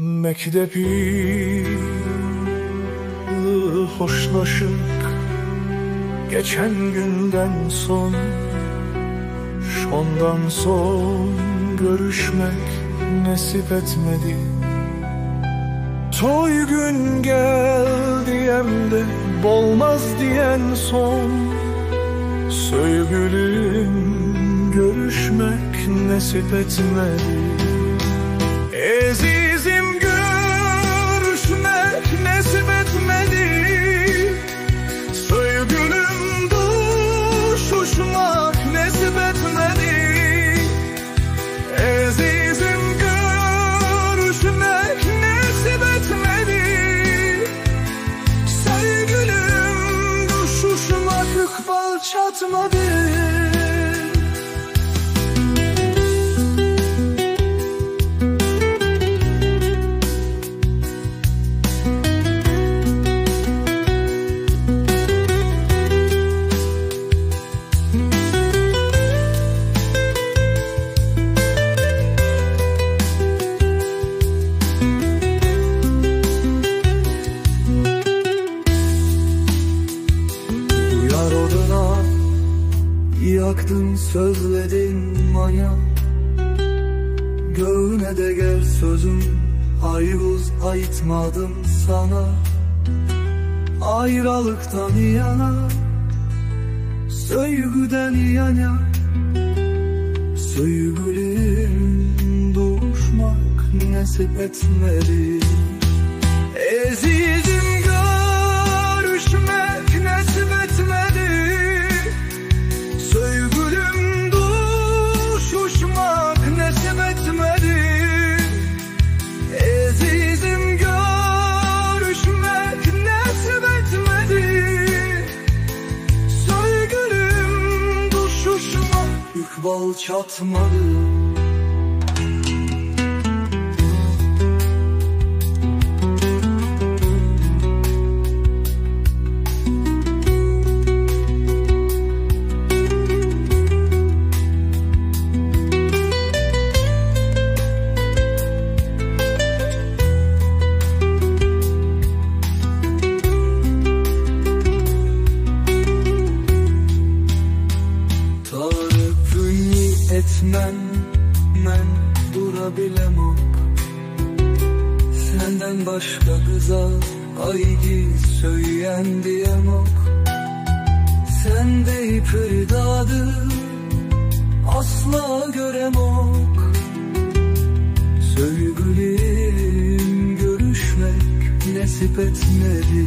Mektebi hoşlaşıp geçen günden son, şondan son görüşmek nasip etmedi. Toy gün gel diyem de bolmaz diyen son, sevgilim görüşmek nasip etmedi. Azizim görüşmek nasip etmedi. Sevgilim duruşmak nasip etmedi. Azizim görüşmek nasip etmedi. Sevgilim duruşmak ikbal çatmadı. Yaktın sözledin maya, göğüne de gel sözüm, hayvuz aytmadım sana. Ayrılıktan yana, sevgiden yana, sevgilim duruşmak nasip etmedi. Azizim görüşmek nasip etmedi. Sevgilim duruşmak nasip etmedi. Azizim görüşmek nasip etmedi. Sevgilim duruşmak ikbal çatmadı. Etmem, ben durabilemem. Senden başka kıza haydi söyleyen diyemem. Sen de pırdadı asla göremem. Sevgilim görüşmek nasip etmedi.